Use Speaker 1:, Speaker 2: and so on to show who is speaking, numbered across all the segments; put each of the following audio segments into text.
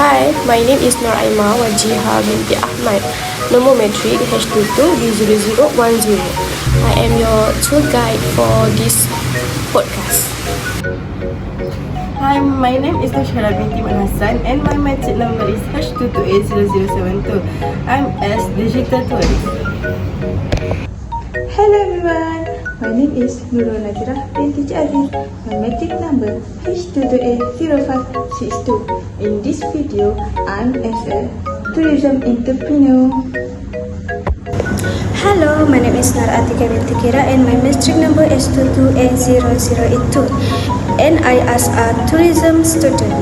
Speaker 1: Hi, my name is Nur Aima Wajiha binti Ahmad, nomor metrik H22B0010. I am your tour guide for this podcast.
Speaker 2: Hi, my name is Nushara binti Man Hassan and my metric number is H22A0072. I'm as digital tourist.
Speaker 3: Hello everyone, my name is Nurul Nakira binti Aziz. My metric number H22A0562. In this video, I'm as a tourism entrepreneur.
Speaker 4: Hello, my name is Nara Atika binti Kira and my metric number is 22A0082 and I as a tourism student.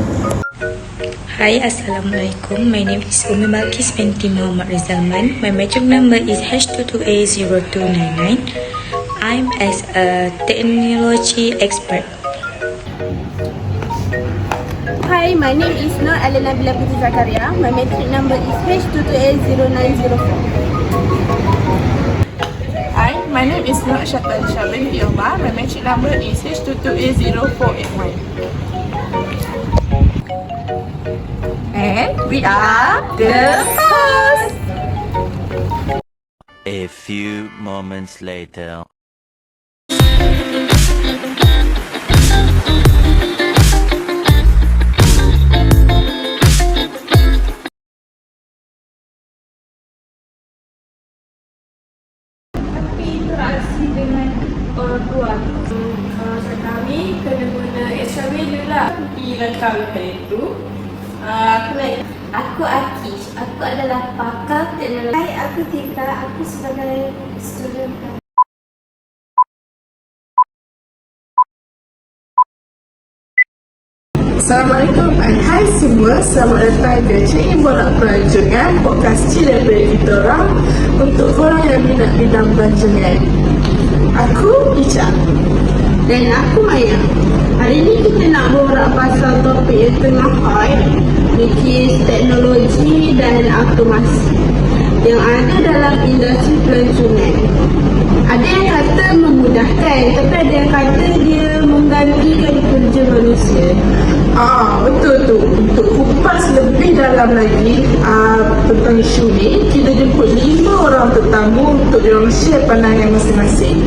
Speaker 5: Hai, Assalamualaikum. My name is Umi Balkis binti Muhammad Rizalman. My metric number is H22A0299. I'm as a technology expert.
Speaker 2: Hi, my name is Nur Alina Bila Putri Zakaria. My metric number is H22A0904.
Speaker 6: Hi, my name is Nur Syakal Syabin Omar. My metric number is H22A0481. And we are the host.
Speaker 7: A few moments later.
Speaker 1: Interaksi dengan orang tua. Kami kena guna X-ray dulu lah. Pergi lengkap hari itu.
Speaker 4: Aku Akish, aku adalah pakar teknologi. Hai, aku Tika, aku sebagai student.
Speaker 6: Assalamualaikum dan hai semua. Selamat datang ke Cik Borak Pelancongan, podcast Cik daripada kita orang untuk korang yang minat bidang pelancongan. Aku Ica.
Speaker 2: Dan aku Maya. Hari ni kita nak borak pasal topik yang tengah hot, which is teknologi dan automasi yang ada dalam industri pelancongan. Ada yang kata memudahkan, tapi ada yang kata dia menggantikan kerja manusia.
Speaker 6: Betul tu. Untuk kupas lebih dalam lagi tentang isu ni, kita jemput 5 orang tetamu untuk diorang share pandangan masing-masing.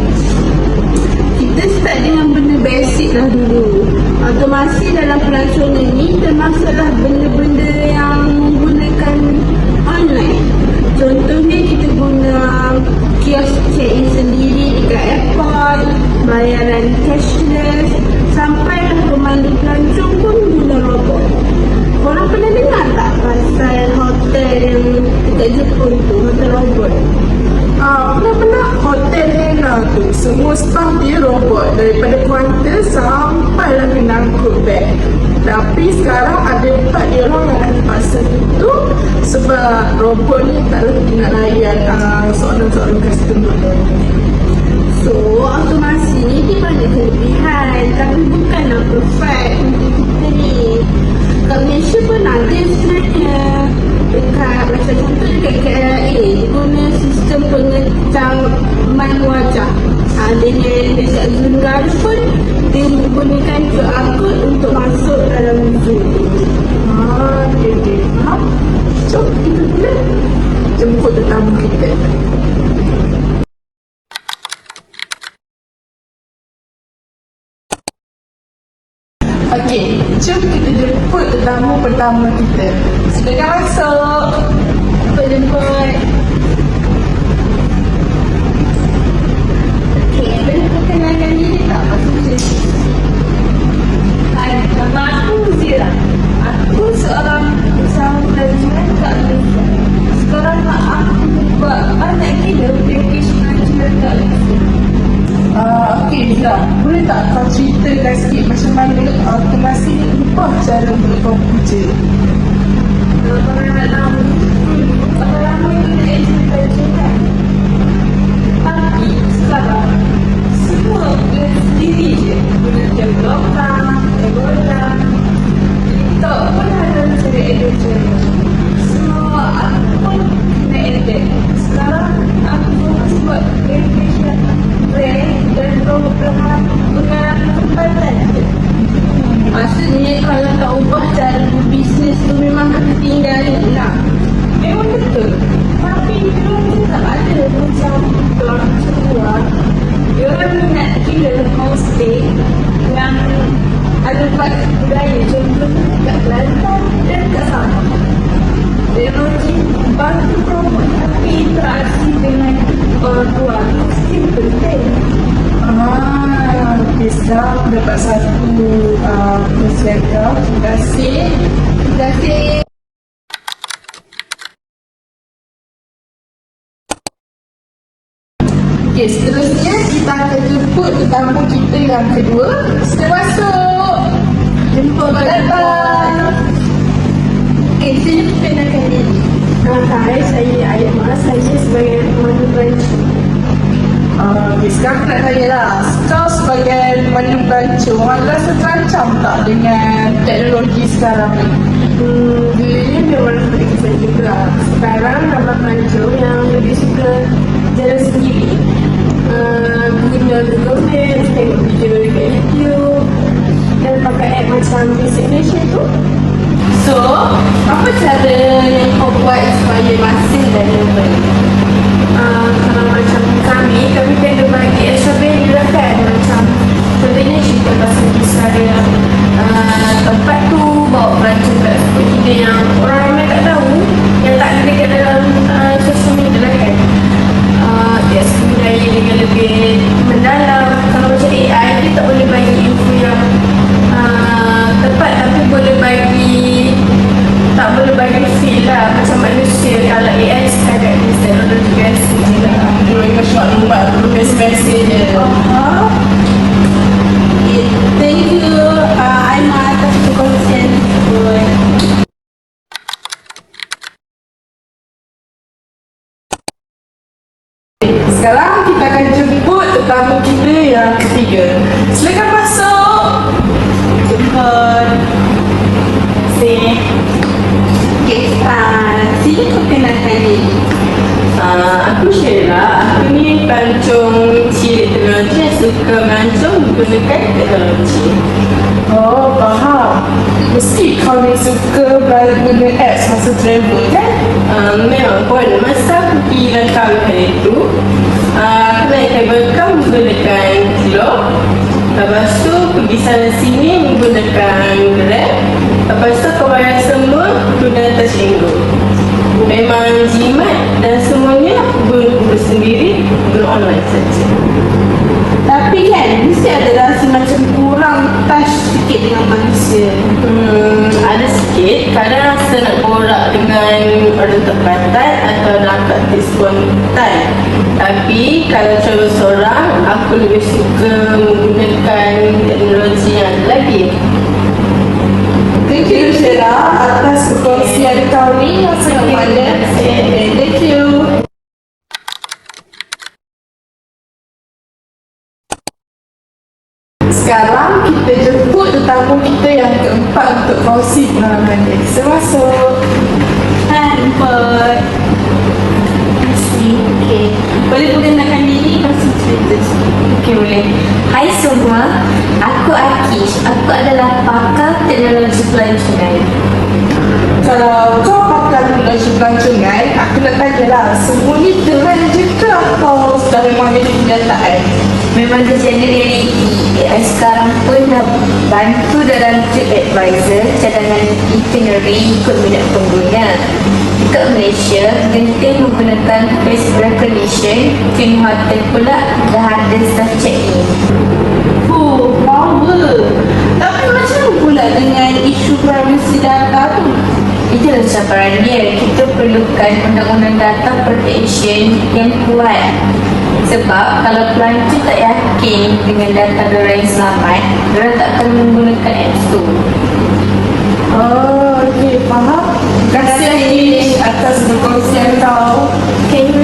Speaker 2: Kita start dengan benda basic lah dulu. Automasi dalam pelancongan ni termasuklah benda-benda yang menggunakan online. Contohnya kita guna kios check-in sendiri dekat airport, bayaran cashless, sampai pemandu pelancong pun guna robot. Korang pernah dengar tak pasal hotel yang dekat Jepun tu, hotel robot?
Speaker 6: Pernah hotel Hena tu, semua staff dia robot, daripada kaunter sampai lah kena angkut beg. Tapi sekarang ada empat dia orang yang terpaksa tutup sebab robot ni tak lagi nak layan soalan-soalan customer.
Speaker 2: So, automasi ni dia banyak kelebihan, tapi bukanlah perfect untuk kita ni. Kat Malaysia pun ada sebenarnya. Dekat, macam contoh dekat KLIA, guna sistem pengecaman wajah. Dengan dekat Zoom Garden pun, dia menggunakan QR code untuk masuk dalam Zoom.
Speaker 6: Okay. Jom kita boleh jemput tetamu kita. Okey, jom kita jemput tetamu pertama kita. Silakan masuk.
Speaker 2: Jemput. Okey, boleh perkenalkan diri tak? Hai, nama aku Zira. Aku seorang usaha pelancongan kat Malaysia. Sekarang aku buat banyak gila package pelancongan kat Malaysia.
Speaker 6: Okey, Zira, boleh tak kau ceritakan sikit macam mana automasi ni ubah cara berkau kerja?
Speaker 2: Kalau korang nak tahu, sini je. Guna Jogloka, Ebola, TikTok pun ada cari adventure. So, aku pun kena edit. Sekarang aku fokus buat education brand dan program pengadaan je. Maksudnya kalau tak ubah cara berbisnes tu memang kena tinggal lah. Memang betul. Tapi diorang tak ada macam orang semua. Diorang nak kira homestay yang ada part budaya. Contohnya kat Kelantan dan kat Sabah. Diorang bantu promote tapi interaksi dengan orang tua mesti penting.
Speaker 6: Okay, sekarang aku dapat satu konsep kau. Terima kasih.
Speaker 2: Terima kasih.
Speaker 6: Okay, seterusnya kita akan jemput tetamu kita yang kedua. Sila masuk.
Speaker 2: Jemput
Speaker 6: Datang.
Speaker 2: Okay, saya perkenalkan diri. Hai, saya Ayamah. Saya sebagai pemandu perancu.
Speaker 6: Okay, sekarang aku nak tanya lah. Kau sebagai pemandu perancu, orang rasa terancam tak dengan teknologi sekarang ni?
Speaker 2: Dulunya memang seperti kesan juga. Sekarang nama pelancong yang lebih suka jalan sendiri. Guna Google Maps, tengok video dekat YouTube dan pakai app macam Basic Nation tu.
Speaker 6: So, apa cara yang kau buat supaya masing dan lebih?
Speaker 2: Kalau macam kami tenda bagi extra value lah kan. Macam contohnya cerita pasal kisah dia tempat tu bawa pelancong kat spot kita yang orang ramai tak tahu, yang tak ada dekat dalam social media lah kan. Dia budaya dengan lebih mendalam. Kalau macam AI dia tak boleh bagi info yang tepat, tapi tak boleh bagi feel lah macam manusia. Kalau AI sekadar teknologi biasa je lah.
Speaker 6: Dia kasi maklumat, perlu biasa-biasa je.
Speaker 2: Thank you Aimah atas perkongsian tersebut.
Speaker 6: Sekarang kita akan jemput tetamu kita yang ketiga. Silakan masuk.
Speaker 2: Jemput. Sini. Okay, sini kau kenalkan diri.
Speaker 8: Aku Sheila, aku ni pelancong cilik teknologi yang suka melancong menggunakan teknologi.
Speaker 6: Oh, faham. Mesti kau ni suka guna apps masa travel kan?
Speaker 8: Memang pun masa aku pergi Langkawi hari itu, aku naikkan bekam menggunakan Klook. Lepas tu pergi sana sini menggunakan Grab. Lepas tu kau bayar semua guna touch and go. Memang jimat dan semuanya aku guna sendiri, guna online saja.
Speaker 2: Tapi kan mesti ada rasa macam kurang touch sikit dengan manusia.
Speaker 8: Ada sikit, kadang rasa nak borak dengan orang tempatan atau nak aktif spontan. Tapi kalau travel seorang, aku lebih suka menggunakan teknologi yang ada lagi.
Speaker 6: Thank you Sheila atas perkongsian kau ni yang sangat padat. Thank you. Sekarang kita jemput tetamu kita yang keempat untuk kongsi pengalaman dia. Kita masuk.
Speaker 2: Hai, jemput. Okay. Boleh perkenalkan diri, kongsi cerita.
Speaker 5: Okey, boleh. Hai semua, aku Akish. Aku adalah pakar teknologi pelancongan.
Speaker 6: Kalau kau pakar teknologi pelancongan, aku nak tanya lah, semua ni keren je ke atau sudah memang jadi kenyataan?
Speaker 5: Memang the reality. AI sekarang pun dah bantu dalam TripAdvisor cadangan itinerary ikut minat pengguna. Dekat Malaysia, genting menggunakan face recognition, tim hotel pula dah ada staff check-in.
Speaker 2: Power. Tapi macam pula dengan isu privacy data tu?
Speaker 5: Itulah cabaran dia. Kita perlukan undang-undang data protection yang kuat. Sebab kalau pelancong tak yakin dengan data diorang yang selamat, diorang tak akan menggunakan apps tu.
Speaker 6: Oh, okey, faham. Terima kasih Aish atas perkongsian kau.
Speaker 5: Can you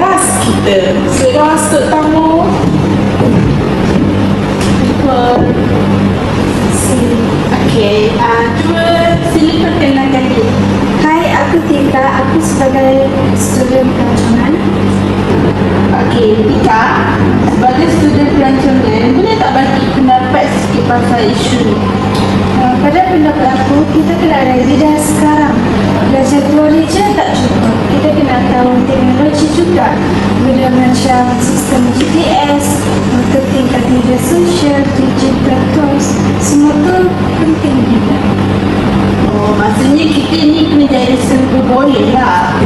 Speaker 6: kelas kita. Sila masuk tamu.
Speaker 2: Okey, cuba sila perkenalkan diri.
Speaker 4: Hai, aku Tika. Aku sebagai student pelancongan.
Speaker 2: Okey, Tika, sebagai student pelancongan, boleh tak bagi pendapat sikit pasal isu ni?
Speaker 4: Pada pendapat aku, kita kena ada dah sekarang. Belajar teori je tak cukup. Kita kena tahu teknologi juga. Benda macam sistem GPS, atau tingkat media sosial, digital tools, semua tu penting juga.
Speaker 2: Oh, maksudnya kita ni kena jadi serba boleh lah.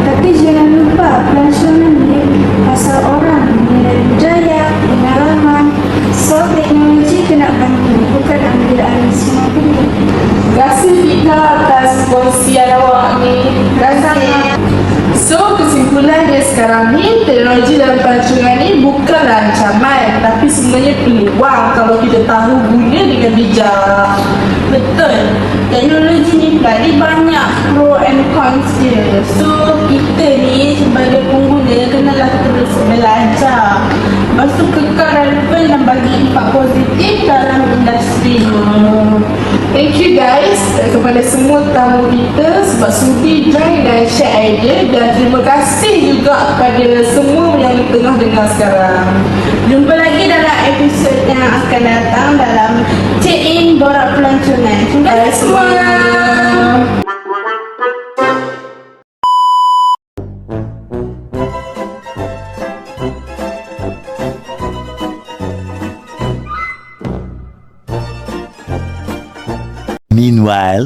Speaker 4: Tapi jangan lupa pelancongan ni pasal orang, nilai budaya, pengalaman. So, teknologi kena bantu, bukan ambil alih semua benda.
Speaker 6: Terima kasih Tika atas kongsian awak ni.
Speaker 2: Rasanya.
Speaker 6: So kesimpulannya sekarang ni, teknologi dalam pelancongan ni bukanlah ancaman, tapi sebenarnya peluang kalau kita tahu guna dengan bijak.
Speaker 2: Betul. Teknologi ni pula dia banyak pro and cons dia. So kita ni sebagai pengguna kenalah terus belajar. Lepas tu kekal relevan dan bagi impak positif dalam industri ni.
Speaker 6: Thank you guys kepada semua tamu kita sebab sudi join dan share idea, dan terima kasih juga kepada semua yang tengah dengar sekarang.
Speaker 2: Jumpa lagi dalam episod yang akan datang dalam Check In Borak Pelancongan. Terima kasih semua.
Speaker 7: Meanwhile,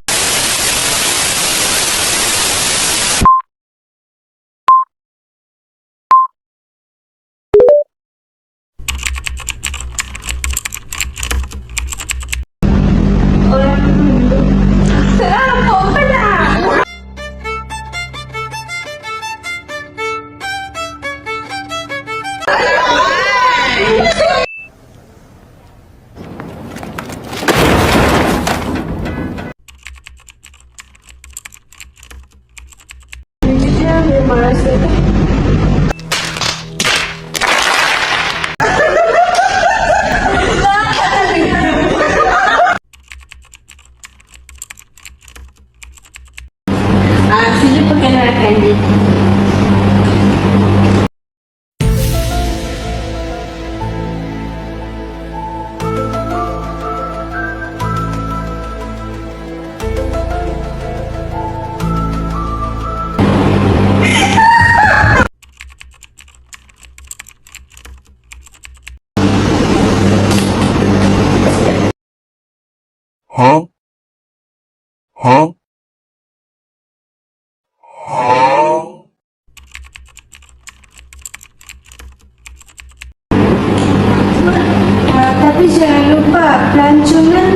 Speaker 2: Sila perkenalkan diri.
Speaker 4: Tapi jangan lupa pelancongan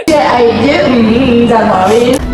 Speaker 6: share idea, dah habis.